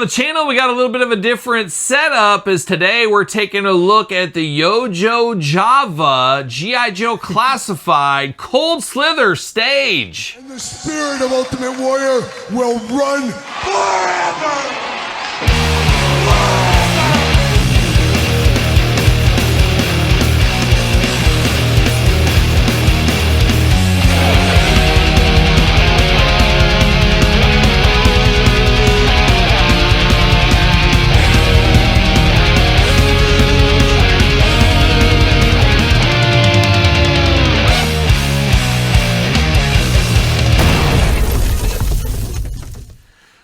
on the channel, we got a little bit of a different setup, as today we're taking a look at the Yojo Java G.I. Joe Classified Cold Slither stage. And the spirit of Ultimate Warrior will run forever!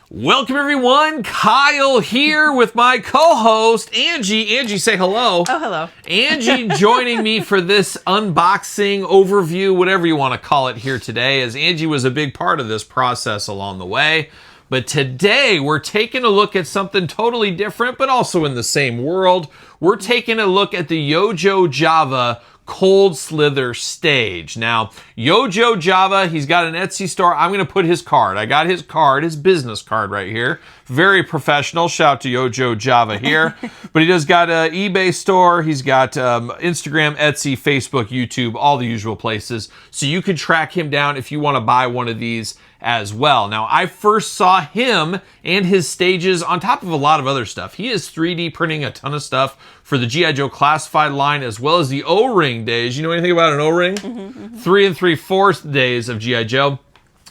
Welcome everyone, Kyle here with my co-host Angie. Angie, say hello. Oh, hello. Angie joining me for this unboxing, overview, whatever you want to call it here today, as Angie was a big part of this process along the way. But today we're taking a look at something totally different, but also in the same world. We're taking a look at the Yojo Java Cold Slither stage. Now, Yojo Java, he's got an Etsy store. I'm going to put his card. I got his card, his business card right here. Very professional. Shout out to Yojo Java here. But he does got an eBay store. He's got Instagram, Etsy, Facebook, YouTube, all the usual places. So you can track him down if you want to buy one of these as well. Now, I first saw him and his stages on top of a lot of other stuff. He is 3D printing a ton of stuff for the G.I. Joe Classified line, as well as the O-ring days. You know anything about an O-ring? 3 3/4 days of G.I. Joe.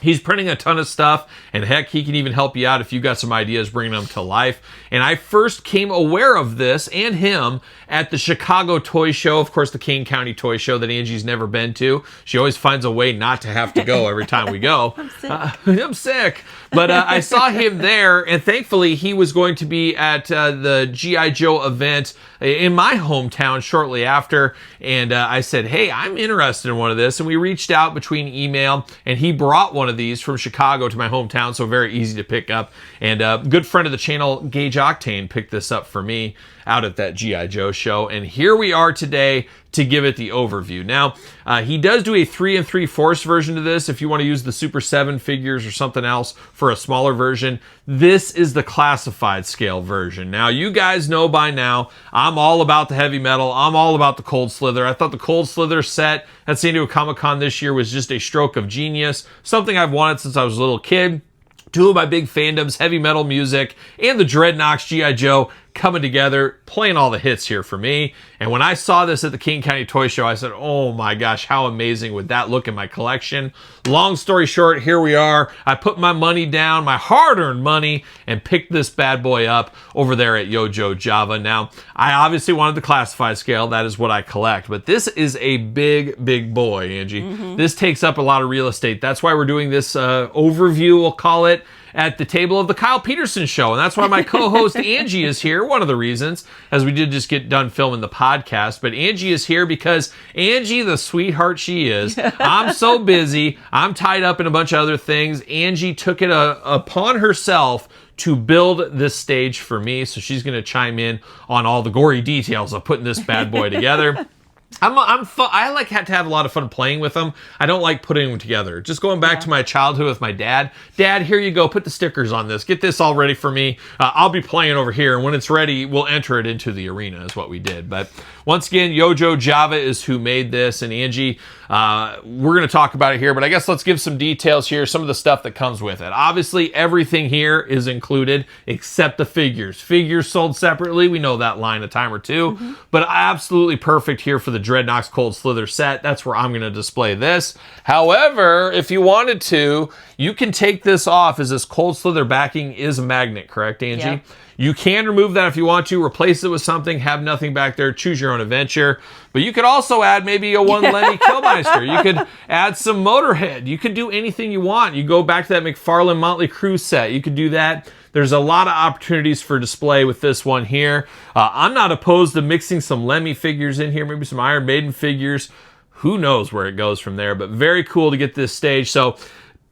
He's printing a ton of stuff, and heck, he can even help you out if you got some ideas bringing them to life. And I first came aware of this and him at the Chicago Toy Show, of course, the Kane County Toy Show that Angie's never been to. She always finds a way not to have to go every time we go. I'm sick. I'm sick. But I saw him there, and thankfully he was going to be at the G.I. Joe event in my hometown shortly after. And I said, hey, I'm interested in one of this. And we reached out between email, and he brought one of these from Chicago to my hometown, so very easy to pick up. And a good friend of the channel, Gage Octane, picked this up for me out at that G.I. Joe show. And here we are today to give it the overview. Now, he does do a 3 3/4 version of this if you want to use the Super 7 figures or something else for a smaller version. This is the classified scale version. Now, you guys know by now, I'm all about the heavy metal. I'm all about the Cold Slither. I thought the Cold Slither set at San Diego Comic-Con this year was just a stroke of genius. Something I've wanted since I was a little kid. Two of my big fandoms, heavy metal music and the Dreadnoks G.I. Joe, coming together, playing all the hits here for me. And when I saw this at the Kane County Toy Show, I said, oh my gosh, how amazing would that look in my collection? Long story short, here we are. I put my money down, my hard-earned money, and picked this bad boy up over there at Yojo Java. Now, I obviously wanted the classified scale. That is what I collect. But this is a big, big boy, Angie. This takes up a lot of real estate. That's why we're doing this overview, we'll call it, at the table of the Kyle Peterson Show. And that's why my co-host Angie is here. One of the reasons, as we did just get done filming the podcast. But Angie is here because Angie, the sweetheart she is, I'm so busy. I'm tied up in a bunch of other things. Angie took it upon herself to build this stage for me. So she's going to chime in on all the gory details of putting this bad boy together. I like to have a lot of fun playing with them. I don't like putting them together. Just going back to my childhood with my dad. Dad, here you go. Put the stickers on this. Get this all ready for me. I'll be playing over here. And when it's ready, we'll enter it into the arena is what we did. But once again, Yojo Java is who made this. And Angie, we're going to talk about it here. But I guess let's give some details here. Some of the stuff that comes with it. Obviously, everything here is included except the figures. Figures sold separately. We know that line a time or two. But absolutely perfect here for the Dreadnoks Cold Slither set. That's where I'm going to display this. However, if you wanted to, you can take this off, as this Cold Slither backing is a magnet, correct, Angie? Yep. You can remove that if you want to, replace it with something, have nothing back there, choose your own adventure. But you could also add maybe a one Lenny Killmeister. You could add some Motorhead. You could do anything you want. You go back to that McFarlane Motley Crue set. You could do that. There's a lot of opportunities for display with this one here. I'm not opposed to mixing some Lemmy figures in here, maybe some Iron Maiden figures. Who knows where it goes from there, but very cool to get this stage. So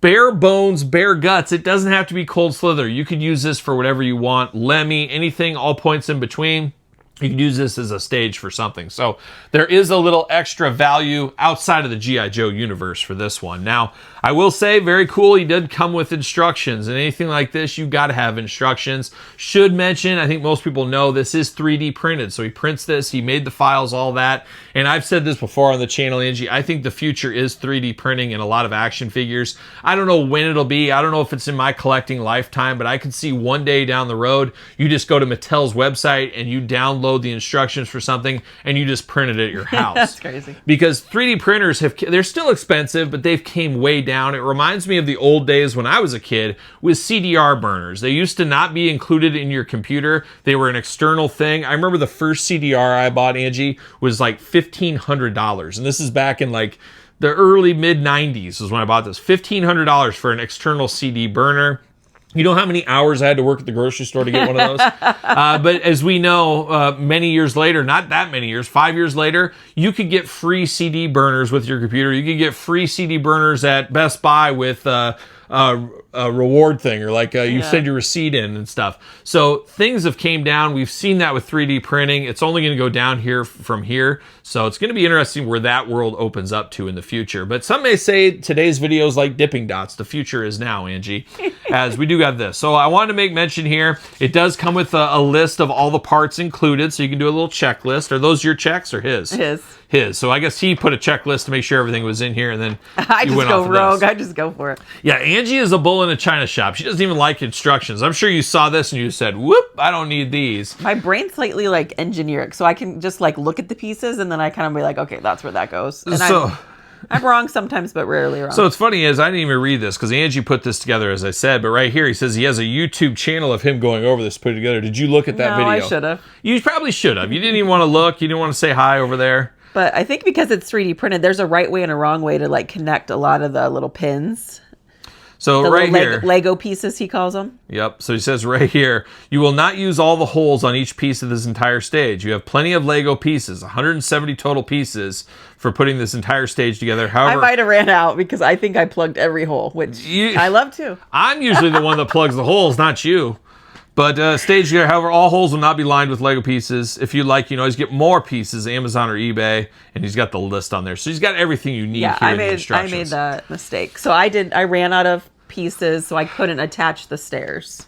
bare bones, bare guts. It doesn't have to be Cold Slither. You could use this for whatever you want. Lemmy, anything, all points in between. You can use this as a stage for something. So there is a little extra value outside of the G.I. Joe universe for this one. Now, I will say, very cool, he did come with instructions. And anything like this, you got to have instructions. Should mention, I think most people know, this is 3D printed. So he prints this, he made the files, all that. And I've said this before on the channel, Angie, I think the future is 3D printing in a lot of action figures. I don't know when it'll be. I don't know if it's in my collecting lifetime, but I could see one day down the road, you just go to Mattel's website and you download the instructions for something and you just print it at your house. That's crazy. Because 3D printers they're still expensive, but they've came way down. It reminds me of the old days when I was a kid with CDR burners. They used to not be included in your computer. They were an external thing. I remember the first CDR I bought, Angie, was like $1,500. And this is back in like the early mid 90s was when I bought this. $1,500 for an external CD burner. You know how many hours I had to work at the grocery store to get one of those? But as we know, many years later, not that many years, 5 years later, you could get free CD burners with your computer. You could get free CD burners at Best Buy with a reward thing, or like you send your receipt in and stuff. So things have came down. We've seen that with 3D printing. It's only going to go down here from here. So it's going to be interesting where that world opens up to in the future. But some may say today's video is like dipping dots. The future is now, Angie, as we do have this. So I wanted to make mention here. It does come with a list of all the parts included. So you can do a little checklist. Are those your checks or his? His. So I guess he put a checklist to make sure everything was in here, and then I just go rogue. I just go for it. Yeah, Angie is a bull in a china shop. She doesn't even like instructions. I'm sure you saw this and you said, whoop, I don't need these. My brain's slightly like engineeric, so I can just like look at the pieces and then I kind of be like, okay, that's where that goes. And I'm wrong sometimes, but rarely wrong. So what's funny is I didn't even read this because Angie put this together, as I said. But right here, he says he has a YouTube channel of him going over this, put it together. Did you look at that video? No, I should have. You probably should have. You didn't even want to look. You didn't want to say hi over there. But I think because it's 3D printed, there's a right way and a wrong way to like connect a lot of the little pins. So right here, Lego pieces, he calls them. Yep. So he says right here, you will not use all the holes on each piece of this entire stage. You have plenty of Lego pieces, 170 total pieces for putting this entire stage together. However, I might have ran out because I think I plugged every hole, which I love too. I'm usually the one that plugs the holes, not you. But stage here, however, all holes will not be lined with Lego pieces. If you like, you know, always get more pieces, Amazon or eBay, and he's got the list on there. So he's got everything you need here in the instructions. I made that mistake. So I ran out of pieces, so I couldn't attach the stairs.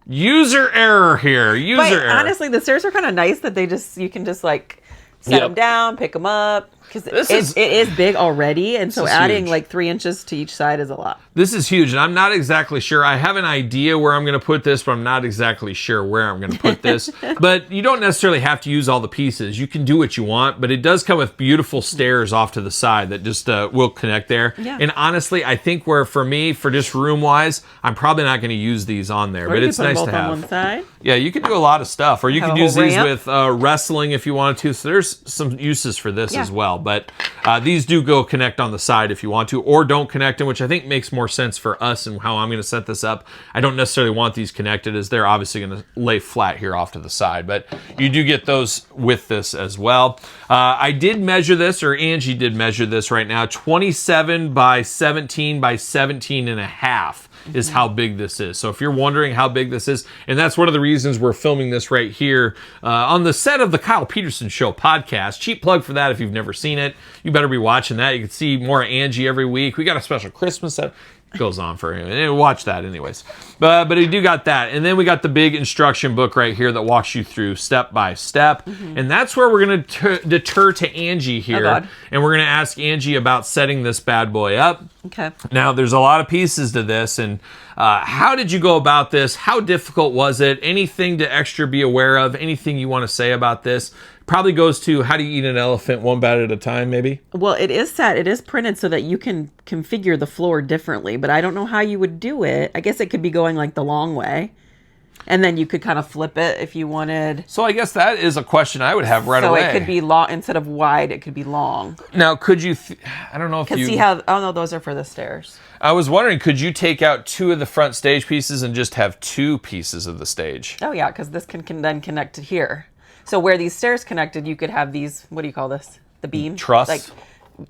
User error here. Error. Honestly, the stairs are kind of nice that you can just like set them down, pick them up. Because it is big already, and so adding huge. Like 3 inches to each side is a lot. This is huge, and I'm not exactly sure. I have an idea where I'm going to put this, but I'm not exactly sure where I'm going to put this. But you don't necessarily have to use all the pieces. You can do what you want, but it does come with beautiful stairs off to the side that just will connect there. Yeah. And honestly, I think for me, just room-wise, I'm probably not going to use these on there, but it's nice to have. On one side. Yeah, you can do a lot of stuff, or you can use these with wrestling if you wanted to. So there's some uses for this as well. But these do go connect on the side if you want to, or don't connect them, which I think makes more sense for us and how I'm going to set this up. I don't necessarily want these connected, as they're obviously going to lay flat here off to the side, but you do get those with this as well. I did measure this, or Angie did measure this right now, 27 by 17 by 17 and a half. Is how big this is. So if you're wondering how big this is, and that's one of the reasons we're filming this right here on the set of the Kyle Peterson Show podcast. Cheap plug for that if you've never seen it. You better be watching that. You can see more of Angie every week. We got a special Christmas set. Goes on for him, and watch that anyways. But we do got that, and then we got the big instruction book right here that walks you through step by step, and that's where we're going to deter to Angie here, and we're going to ask Angie about setting this bad boy up. Okay. Now there's a lot of pieces to this, and how did you go about this? How difficult was it? Anything to extra be aware of? Anything you want to say about this? Probably goes to how do you eat an elephant one bite at a time, maybe? Well, it is set. It is printed so that you can configure the floor differently, but I don't know how you would do it. I guess it could be going like the long way, and then you could kind of flip it if you wanted. So I guess that is a question I would have right away. So it could be long instead of wide. It could be long. Now, could you? I don't know if you see how. Oh no, those are for the stairs. I was wondering, could you take out 2 of the front stage pieces and just have 2 pieces of the stage? Oh yeah, because this can then connect to here. So where these stairs connected, you could have these, what do you call this? The beam? Truss? Like,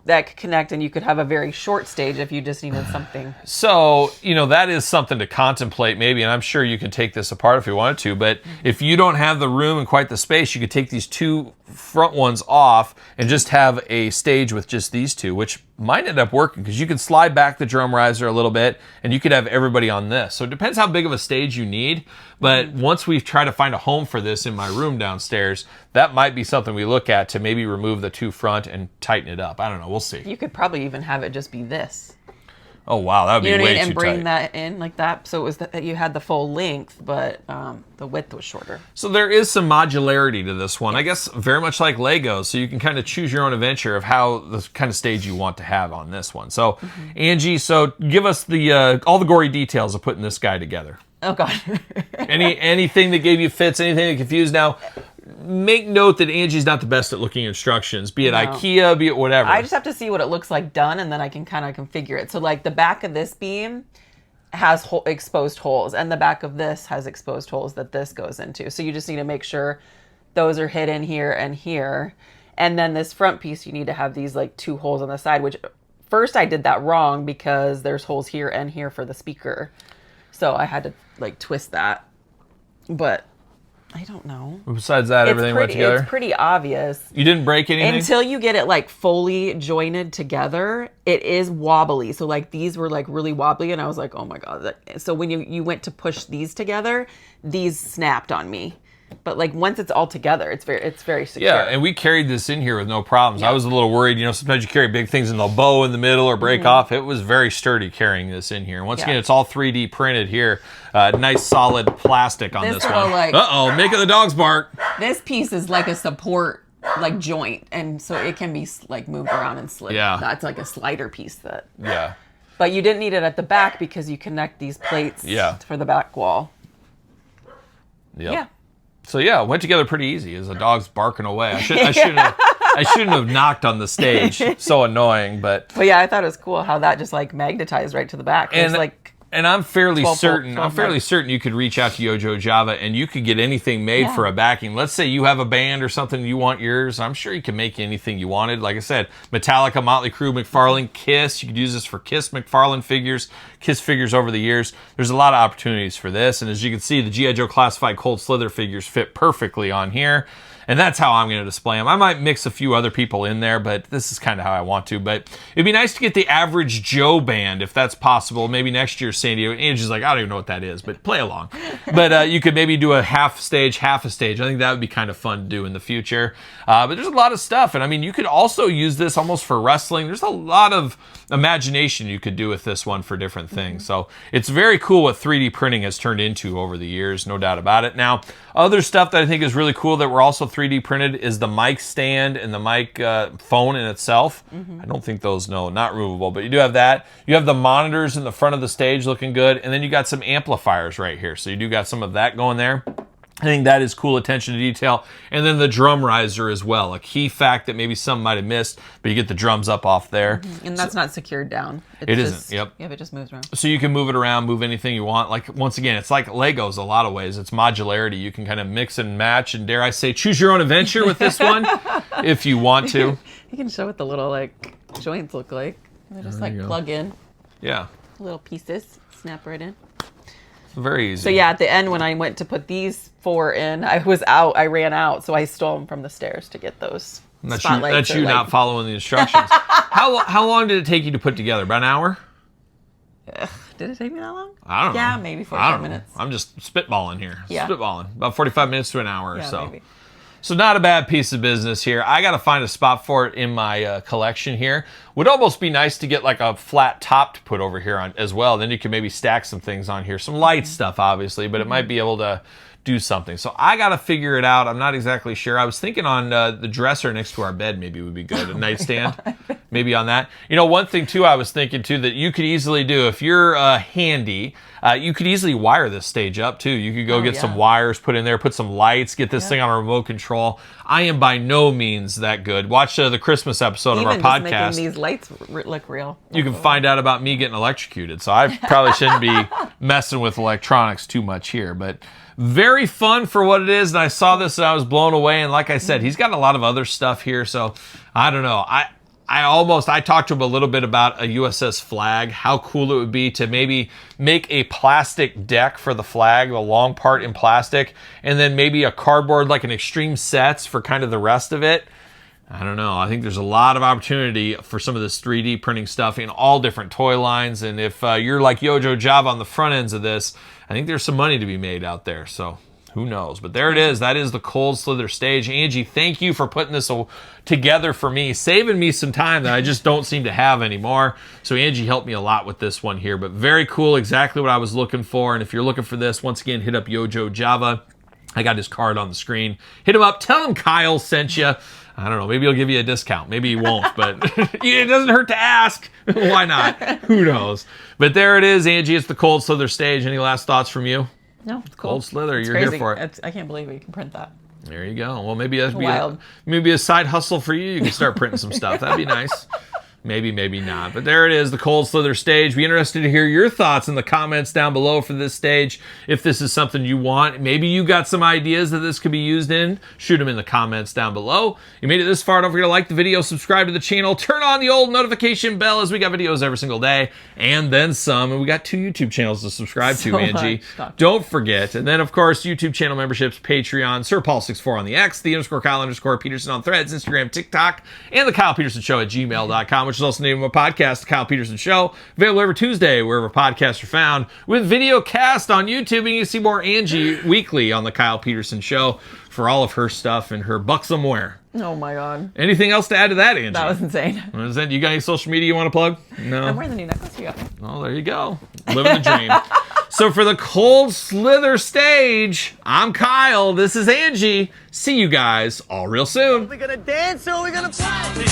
that could connect, and you could have a very short stage if you just needed something. So, that is something to contemplate maybe, and I'm sure you can take this apart if you wanted to, but if you don't have the room and quite the space, you could take these two front ones off and just have a stage with just these two, which might end up working because you can slide back the drum riser a little bit and you could have everybody on this. So it depends how big of a stage you need, but once we've tried to find a home for this in my room downstairs, that might be something we look at to maybe remove the two front and tighten it up. I don't know. We'll see. You could probably even have it just be this. Oh, wow. That would be way too tight. And bring that in like that. So it was that you had the full length, but the width was shorter. So there is some modularity to this one. I guess very much like Legos. So you can kind of choose your own adventure of how the kind of stage you want to have on this one. So Angie, so give us the all the gory details of putting this guy together. Oh, God. Anything that gave you fits, anything that confused. Now, make note that Angie's not the best at looking at instructions, be it IKEA, be it whatever. I just have to see what it looks like done, and then I can kind of configure it. So, like, the back of this beam has exposed holes, and the back of this has exposed holes that this goes into. So you just need to make sure those are hidden here and here. And then this front piece, you need to have these, like, two holes on the side, which first I did that wrong because there's holes here and here for the speaker. So I had to, like, twist that. But I don't know. Besides that, everything went together? It's pretty obvious. You didn't break anything? Until you get it, like, fully jointed together, it is wobbly. So, like, these were, like, really wobbly, and I was like, oh, my God. So when you went to push these together, these snapped on me. But, like, once it's all together, it's very secure. Yeah, and we carried this in here with no problems. Yeah. I was a little worried. Sometimes you carry big things and they'll bow in the middle or break off. It was very sturdy carrying this in here. And once again, it's all 3D printed here. Nice solid plastic on this one. Uh-oh, making the dogs bark. This piece is like a support, like, joint. And so it can be, like, moved around and slid. Yeah. That's like a slider piece that... Yeah. But you didn't need it at the back because you connect these plates for the back wall. Yep. Yeah. So yeah, it went together pretty easy as the dog's barking away. I shouldn't have knocked on the stage. So annoying, but yeah, I thought it was cool how that just, like, magnetized right to the back. And I'm fairly certain you could reach out to Yojo Java and you could get anything made for a backing. Let's say you have a band or something you want yours. I'm sure you can make anything you wanted. Like I said, Metallica, Motley Crue, McFarlane, Kiss. You could use this for Kiss McFarlane figures, Kiss figures over the years. There's a lot of opportunities for this. And as you can see, the G.I. Joe Classified Cold Slither figures fit perfectly on here. And that's how I'm going to display them. I might mix a few other people in there, but this is kind of how I want to. But it'd be nice to get the Average Joe band, if that's possible. Maybe next year, San Diego. Angie's like, I don't even know what that is, but play along. But you could maybe do a half a stage. I think that would be kind of fun to do in the future. But there's a lot of stuff. And I mean, you could also use this almost for wrestling. There's a lot of imagination you could do with this one for different things. So it's very cool what 3D printing has turned into over the years, no doubt about it. Now, other stuff that I think is really cool that we're also 3D printed is the mic stand and the mic phone in itself. I don't think those, not removable, but you do have that. You have the monitors in the front of the stage looking good, and then you got some amplifiers right here. So you do got some of that going there. I think that is cool attention to detail. And then the drum riser as well, a key fact that maybe some might have missed, but you get the drums up off there. And that's not secured down. It isn't, yep. Yeah, it just moves around. So you can move it around, move anything you want. Like, once again, it's like Legos a lot of ways. It's modularity. You can kind of mix and match, and dare I say, choose your own adventure with this one if you want to. You can show what the little, like, joints look like. They just, like, plug in. Yeah. Little pieces, snap right in. Very easy. So yeah, at the end when I went to put these 4 in, I ran out, so I stole them from the stairs to get those spotlights. That's you not following the instructions. How long did it take you to put together? About an hour? Did it take me that long? I don't know. Yeah, maybe 45 minutes. I'm just spitballing here. Yeah. Spitballing. About 45 minutes to an hour or so. Maybe. So not a bad piece of business here. I got to find a spot for it in my collection here. Would almost be nice to get like a flat top to put over here on as well. Then you can maybe stack some things on here. Some light stuff, obviously, but it might be able to do something. So I got to figure it out. I'm not exactly sure. I was thinking on the dresser next to our bed maybe would be good. A nightstand, maybe on that. One thing too I was thinking too that you could easily do if you're handy, you could easily wire this stage up too. You could go get some wires, put in there, put some lights, get this thing on a remote control. I am by no means that good. Watch the Christmas episode of our podcast. Even just making these lights look real. You can find out about me getting electrocuted. So I probably shouldn't be messing with electronics too much here, but very fun for what it is. And I saw this and I was blown away. And like I said, he's got a lot of other stuff here. So I don't know. I talked to him a little bit about a USS flag, how cool it would be to maybe make a plastic deck for the flag, the long part in plastic, and then maybe a cardboard, like an Extreme Sets for kind of the rest of it. I don't know. I think there's a lot of opportunity for some of this 3D printing stuff in all different toy lines. And if you're like Yojo Java on the front ends of this, I think there's some money to be made out there. So who knows? But there it is. That is the Cold Slither stage. Angie, thank you for putting this together for me, saving me some time that I just don't seem to have anymore. So Angie helped me a lot with this one here. But very cool. Exactly what I was looking for. And if you're looking for this, once again, hit up Yojo Java. I got his card on the screen. Hit him up. Tell him Kyle sent you. I don't know. Maybe he'll give you a discount. Maybe he won't, but it doesn't hurt to ask. Why not? Who knows? But there it is, Angie. It's the Cold Slither stage. Any last thoughts from you? No, it's cool. Cold Slither. It's You're crazy. here for it. I can't believe we can print that. There you go. Well, maybe that'd Wild. maybe a side hustle for you. You can start printing some stuff. That'd be nice. Maybe, maybe not. But there it is, the Cold Slither stage. Be interested to hear your thoughts in the comments down below for this stage. If this is something you want, maybe you got some ideas that this could be used in, shoot them in the comments down below. You made it this far, don't forget to like the video, subscribe to the channel, turn on the old notification bell as we got videos every single day, and then some. And we got 2 YouTube channels to subscribe to, Angie. Don't forget. And then, of course, YouTube channel memberships, Patreon, SirPaul64 on the X, _Kyle_Peterson on Threads, Instagram, TikTok, and TheKylePetersonShow at gmail.com, which is also the name of my podcast, The Kyle Peterson Show, available every Tuesday wherever podcasts are found, with video cast on YouTube, and you can see more Angie weekly on The Kyle Peterson Show for all of her stuff and her buxom wear. Oh my God. Anything else to add to that, Angie? That was insane. What is that? You got any social media you want to plug? No? I'm wearing the new necklace you got. Oh, there you go. Living the dream. So for the Cold Slither stage, I'm Kyle. This is Angie. See you guys all real soon. We're gonna dance or we're gonna play.